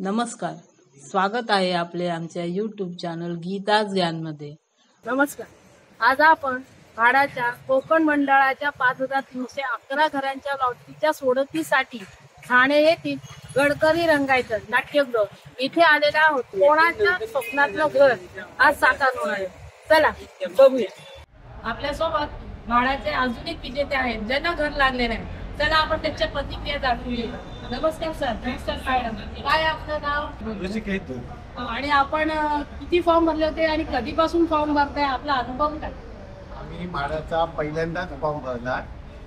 नमस्कार, स्वागत आहे आपले आमच्या YouTube चॅनल गीताज ज्ञानमध्ये। नमस्कार। आज आपण म्हाडाच्या कोकण मंडळाच्या 5311 घरांच्या लॉटरीच्या सोडतीसाठी ठाणे येथील गडकरी रंगायत नाट्यगृह इथे आलेला आहोत। कोणाच्या स्वप्नातलं घर आज साकार होणार आहे, चला बघूया। आपल्यासोबत म्हाडाचे अजून एक विजेते आहेत ज्यांना घर लागले नाही, चला आपण त्यांच्या प्रतिक्रिया जाणून घेऊ। नमस्कार सर। नमस्कार मॅडम, काय आपलं नाव आणि आपण किती फॉर्म भरले होते आणि कधीपासून फॉर्म भरताय, आपला अनुभव काय? आम्ही म्हाडाचा पहिल्यांदाच फॉर्म भरला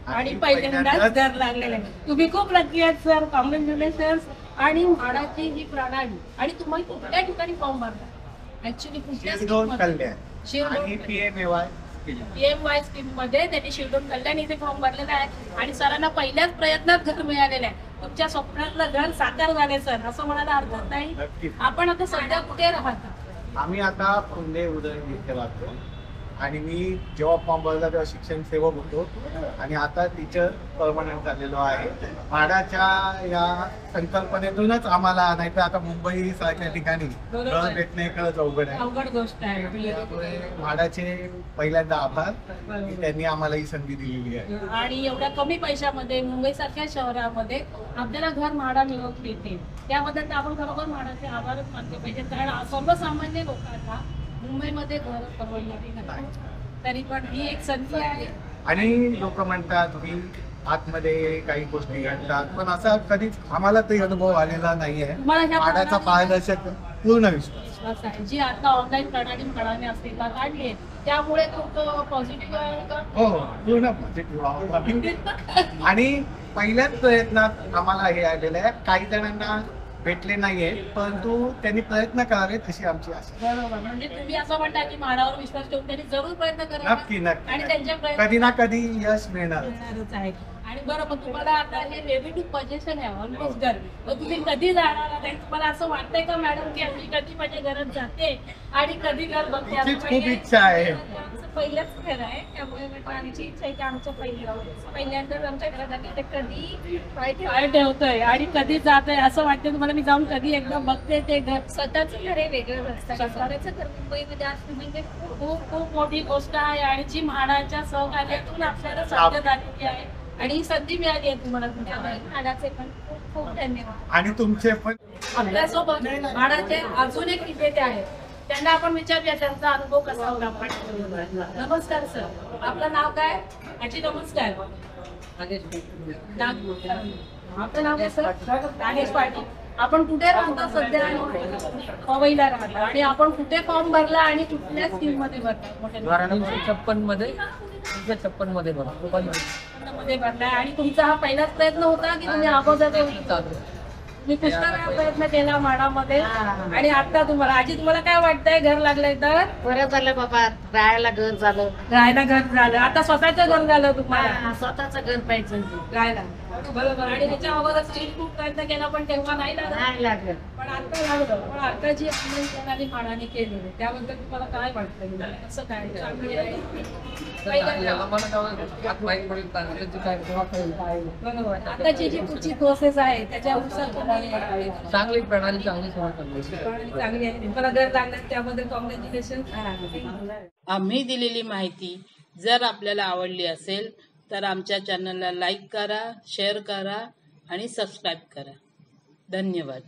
आणि पहिल्यांदाच घर लागलेलं आहे। तुम्ही खूप लकी आहेत सर, कॉंग्रॅच्युलेशन्स। आणि म्हाडाची ही प्रणाली आणि तुम्ही कुठल्या ठिकाणी फॉर्म भरता? ऍक्च्युली कुठल्या शिरडोन कल्याण शिरडोन आणि PMAY PMY स्कीम मध्ये त्यांनी शिरडोन कल्याण इथे फॉर्म भरलेला आहे आणि सरांना पहिल्याच प्रयत्नात घर मिळालेलं आहे। तुमच्या स्वप्नातलं घर साकार झाले सर, असं म्हणायला हरकत नाही। नक्कीच। आपण आता सध्या कुठे राहता? आम्ही आता पुणे उदयन इथे राहतो आणि मी जेव्हा फॉर्म भरला तेव्हा शिक्षण सेवक होतो आणि आता टीचर परमनंट झालेलो आहे। म्हाडाच्या या संकल्पनेतूनच आम्हाला, नाहीतर आता मुंबई सारख्या ठिकाणी घर भेटणे खरंच अवघड आहे। अवघड गोष्ट आहे। त्यामुळे म्हाडाचे पहिल्यांदा आभार की त्यांनी आम्हाला ही संधी दिलेली आहे। आणि एवढ्या कमी पैशामध्ये मुंबई सारख्या शहरामध्ये आपल्याला घर म्हाडा मिळवून देते, त्याबद्दल आपण खरोखर म्हाडाचे आभारच मानले पाहिजे। कारण सर्वसामान्य लोकांना मुंबईमध्ये घर परवडणारी नाही, तरी पण ही एक संधी आहे। आणि लोक म्हणतात तुम्ही आतमध्ये काही गोष्टी घडतात, पण असा कधीच आम्हाला तरी अनुभव आलेला नाहीये। म्हाडाचा पारदर्शक पूर्ण विश्वास आहे, जी आता ऑनलाईन प्रणाली म्हाडाने अस्तित्वात आणली आहे, त्यामुळे खूप पॉझिटिव्ह आहे का? हो, पूर्ण पॉझिटिव्ह। आणि पहिल्याच प्रयत्नात आम्हाला हे आलेलं आहे। काही जणांना भेटले नाहीये, परंतु त्यांनी प्रयत्न करावेत अशी आमची आशा। बरोबर, म्हणजे तुम्ही असं म्हणता की म्हाडावर विश्वास ठेवून त्यांनी जरूर प्रयत्न करावा। नक्की नक्की, आणि त्यांच्या कधी ना कधी यश मिळणार आहे। आणि बरोबर, तुम्हाला आता हे रेडी टू पोझिशन आहे ऑलमोस्ट घर, तर तुम्ही कधी जाणार आहे? तुम्हाला असं वाटतंय का मॅडम की आम्ही कधी माझ्या घरात जाते आणि कधी घर बघते? खूप इच्छा आहे। पहिल्याच घर आहे, त्यामुळे आमची इच्छा आहे की आमचं पहिल्यांदाच आमच्या घरात ते कधी पाय ठेवतोय आणि कधी जात आहे असं वाटतं तुम्हाला? मी जाऊन कधी एकदा बघते ते घर। स्वतःचं घर हे वेगळं असतं, स्वतःचं घर मुंबईमध्ये असणं म्हणजे खूप खूप मोठी गोष्ट आहे आणि जी म्हाडाच्या सहकार्यातून आपल्याला साध्य झालेली आहे आणि ही संधी मिळाली आहे तुम्हाला। तुमच्या म्हाडाचे पण खूप खूप धन्यवाद। आणि तुमचे पण। आपल्यासोबत म्हाडाचे अजून एक विजेते आहेत, त्यांना आपण विचारूया त्यांचा अनुभव कसा होता। नमस्कार सर, आपलं नाव काय? आजी नमस्कार। आपलं नाव काय सर? राजेश पाटील। आपण कुठे राहता सध्या? पवईला राहता। आणि आपण कुठे फॉर्म भरला आणि कुठल्या स्कीम मध्ये भरला? 56 मध्ये भरलाय। आणि तुमचा हा पहिलाच प्रयत्न होता की तुम्ही अगोदर मी पुष्कळ प्रयत्न केला म्हाडामध्ये? आणि आता तुम्हाला आजी तुम्हाला काय वाटतंय घर लागलंय तर? बरं झालं बाबा, राहायला घर झालं, राहायला घर झालं, आता स्वतःचं घर झालं तुम्हाला? स्वतःच घर पाहिजे राहायला। बरोबर। आणि त्याच्या अगोदर खूप प्रयत्न केला पण तेव्हा नाही लागलं, पण आता लागलं। पण आता जी ऑनलाईन प्रणाली म्हाडाने केली त्याबद्दल तुम्हाला काय वाटतं? कसं काय चांगली आहे? बरोबर, आताची जी पुढची प्रोसेस आहे त्याच्यानुसार चांगली प्रणाली चांगली चांगली आहे। मला घर लागलं त्याबद्दल कॉंग्रॅच्युलेशन। आम्ही दिलेली माहिती जर आपल्याला आवडली असेल तर आमच्या चॅनलला लाईक करा, शेअर करा आणि सबस्क्राईब करा। धन्यवाद।